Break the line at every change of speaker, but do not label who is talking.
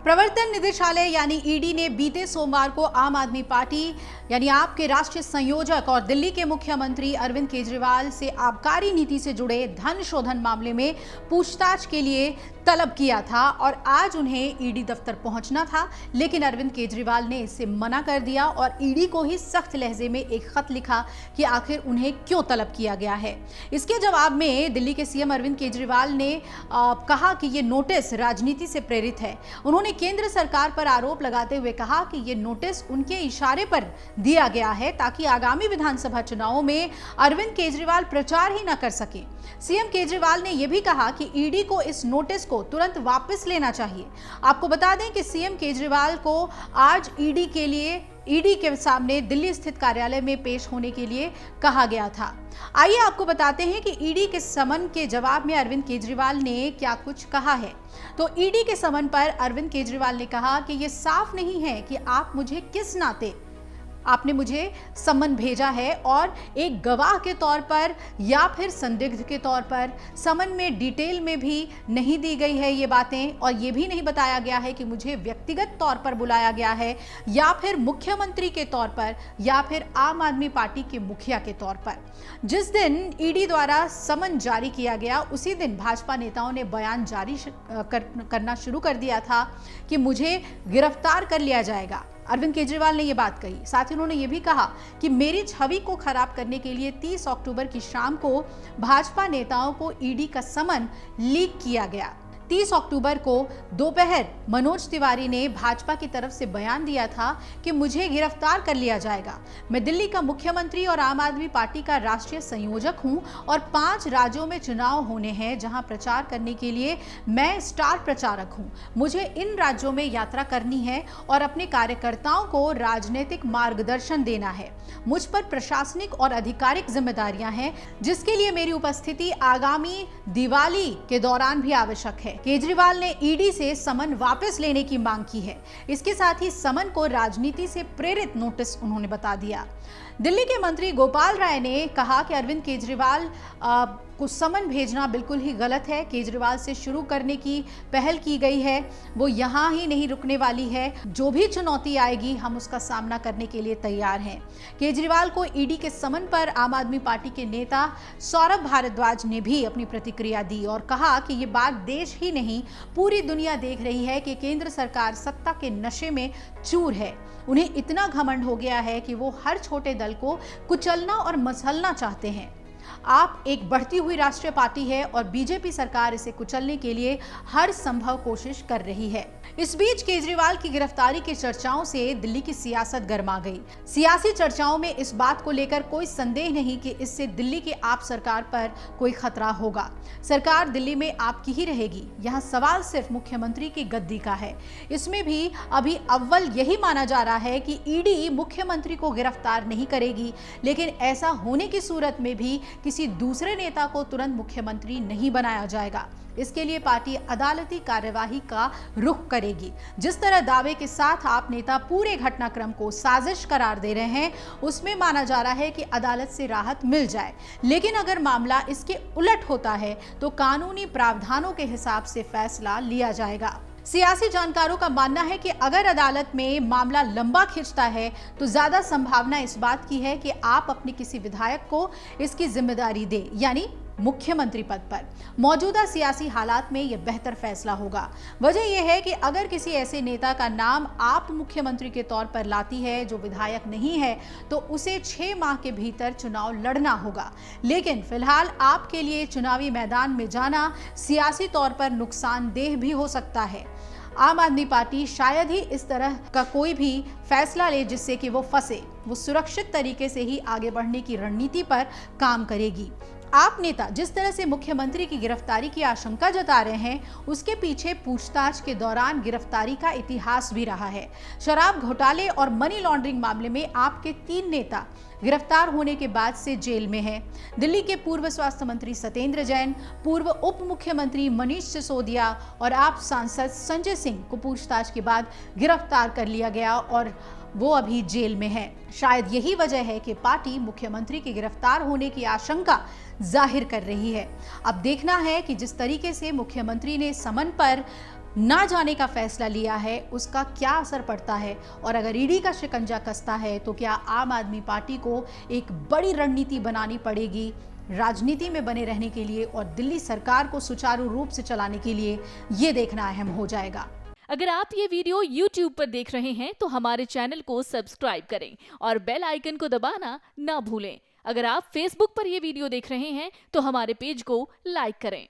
प्रवर्तन निदेशालय यानी ईडी ने बीते सोमवार को आम आदमी पार्टी यानी आप के राष्ट्रीय संयोजक और दिल्ली के मुख्यमंत्री अरविंद केजरीवाल से आबकारी नीति से जुड़े धन शोधन मामले में पूछताछ के लिए तलब किया था और आज उन्हें ईडी दफ्तर पहुंचना था, लेकिन अरविंद केजरीवाल ने इससे मना कर दिया और ईडी को ही सख्त लहजे में एक खत लिखा कि आखिर उन्हें क्यों तलब किया गया है। इसके जवाब में दिल्ली के सीएम अरविंद केजरीवाल ने कहा कि ये नोटिस राजनीति से प्रेरित है। उन्होंने केंद्र सरकार पर आरोप लगाते हुए कहा कि ये नोटिस उनके इशारे पर दिया गया है ताकि आगामी विधानसभा चुनावों में अरविंद केजरीवाल प्रचार ही न कर सके। सीएम केजरीवाल ने यह भी कहा कि ईडी को इस नोटिस को तुरंत वापस लेना चाहिए। आपको बता दें कि सीएम केजरीवाल को आज ईडी के सामने दिल्ली स्थित कार्यालय में पेश होने के लिए कहा गया था। आइए आपको बताते हैं कि ईडी के समन के जवाब में अरविंद केजरीवाल ने क्या कुछ कहा है। तो ईडी के समन पर अरविंद केजरीवाल ने कहा कि यह साफ नहीं है कि आप मुझे किस नाते आपने मुझे समन भेजा है और एक गवाह के तौर पर या फिर संदिग्ध के तौर पर। समन में डिटेल में भी नहीं दी गई है ये बातें और ये भी नहीं बताया गया है कि मुझे व्यक्तिगत तौर पर बुलाया गया है या फिर मुख्यमंत्री के तौर पर या फिर आम आदमी पार्टी के मुखिया के तौर पर। जिस दिन ईडी द्वारा समन जारी किया गया उसी दिन भाजपा नेताओं ने बयान जारी करना शुरू कर दिया था कि मुझे गिरफ्तार कर लिया जाएगा। अरविंद केजरीवाल ने यह बात कही। साथ ही उन्होंने यह भी कहा कि मेरी छवि को खराब करने के लिए 30 अक्टूबर की शाम को भाजपा नेताओं को ईडी का समन लीक किया गया। 30 अक्टूबर को दोपहर मनोज तिवारी ने भाजपा की तरफ से बयान दिया था कि मुझे गिरफ्तार कर लिया जाएगा। मैं दिल्ली का मुख्यमंत्री और आम आदमी पार्टी का राष्ट्रीय संयोजक हूं और 5 राज्यों में चुनाव होने हैं जहां प्रचार करने के लिए मैं स्टार प्रचारक हूं। मुझे इन राज्यों में यात्रा करनी है और अपने कार्यकर्ताओं को राजनीतिक मार्गदर्शन देना है। मुझ पर प्रशासनिक और आधिकारिक जिम्मेदारियां हैं जिसके लिए मेरी उपस्थिति आगामी दिवाली के दौरान भी आवश्यक है। केजरीवाल ने ईडी से समन वापस लेने की मांग की है। इसके साथ ही समन को राजनीति से प्रेरित नोटिस उन्होंने बता दिया। दिल्ली के मंत्री गोपाल राय ने कहा कि अरविंद केजरीवाल को समन भेजना बिल्कुल ही गलत है। केजरीवाल से शुरू करने की पहल की गई है, वो यहाँ ही नहीं रुकने वाली है। जो भी चुनौती आएगी हम उसका सामना करने के लिए तैयार हैं। केजरीवाल को ईडी के समन पर आम आदमी पार्टी के नेता सौरभ भारद्वाज ने भी अपनी प्रतिक्रिया दी और कहा कि ये बात देश ही नहीं पूरी दुनिया देख रही है कि केंद्र सरकार सत्ता के नशे में चूर है। उन्हें इतना घमंड हो गया है कि वो हर छोटे दल को कुचलना और मसलना चाहते हैं। आप एक बढ़ती हुई राष्ट्रीय पार्टी है और बीजेपी सरकार इसे कुचलने के लिए हर संभव कोशिश कर रही है। इस बीच केजरीवाल की गिरफ्तारी की चर्चाओं से दिल्ली की सियासत गर्मा गई। सियासी चर्चाओं में इस बात को लेकर कोई संदेह नहीं कि इससे दिल्ली की आप सरकार पर कोई खतरा होगा। सरकार दिल्ली में आपकी ही रहेगी। यहाँ सवाल सिर्फ मुख्यमंत्री की गद्दी का है। इसमें भी अभी अव्वल यही माना जा रहा है कि ईडी मुख्यमंत्री को गिरफ्तार नहीं करेगी, लेकिन ऐसा होने की सूरत में भी किसी दूसरे नेता को तुरंत मुख्यमंत्री नहीं बनाया जाएगा। इसके लिए पार्टी अदालती कार्यवाही का रुख करेगी। जिस तरह दावे के साथ आप नेता पूरे घटनाक्रम को साजिश करार दे रहे हैं, उसमें माना जा रहा है कि अदालत से राहत मिल जाए, लेकिन अगर मामला इसके उलट होता है तो कानूनी प्रावधानों के हिसाब से फैसला लिया जाएगा। सियासी जानकारों का मानना है कि अगर अदालत में मामला लंबा खिंचता है तो ज्यादा संभावना इस बात की है कि आप अपने किसी विधायक को इसकी जिम्मेदारी दें, यानी मुख्यमंत्री पद पर। मौजूदा सियासी हालात में यह बेहतर फैसला होगा। वजह यह है कि अगर किसी ऐसे नेता का नाम आप मुख्यमंत्री के तौर पर लाती है जो विधायक नहीं है तो उसे 6 माह के भीतर चुनाव लड़ना होगा। लेकिन फिलहाल आपके लिए चुनावी मैदान में जाना सियासी तौर पर नुकसानदेह भी हो सकता है। आम आदमी पार्टी शायद ही इस तरह का कोई भी फैसला ले जिससे कि वो फंसे। वो सुरक्षित तरीके से ही आगे बढ़ने की रणनीति पर काम करेगी। आप नेता जिस तरह से मुख्यमंत्री की गिरफ्तारी की आशंका जता रहे हैं, उसके पीछे पूछताछ के दौरान गिरफ्तारी का इतिहास भी रहा है। शराब घोटाले और मनी लॉन्ड्रिंग मामले में आपके 3 नेता गिरफ्तार होने के बाद से जेल में हैं। दिल्ली के पूर्व स्वास्थ्य मंत्री सत्येंद्र जैन, पूर्व उप मुख्यमंत्री मनीष सिसोदिया और आप सांसद संजय सिंह को पूछताछ के बाद गिरफ्तार कर लिया गया और वो अभी जेल में है। शायद यही वजह है कि पार्टी मुख्यमंत्री के गिरफ्तार होने की आशंका जाहिर कर रही है। अब देखना है कि जिस तरीके से मुख्यमंत्री ने समन पर ना जाने का फैसला लिया है, उसका क्या असर पड़ता है? और अगर ईडी का शिकंजा कसता है तो क्या आम आदमी पार्टी को एक बड़ी रणनीति बनानी पड़ेगी राजनीति में बने रहने के लिए और दिल्ली सरकार को सुचारू रूप से चलाने के लिए? ये देखना अहम हो जाएगा।
अगर आप ये वीडियो YouTube पर देख रहे हैं तो हमारे चैनल को सब्सक्राइब करें और बेल आइकन को दबाना ना भूलें। अगर आप Facebook पर ये वीडियो देख रहे हैं तो हमारे पेज को लाइक करें।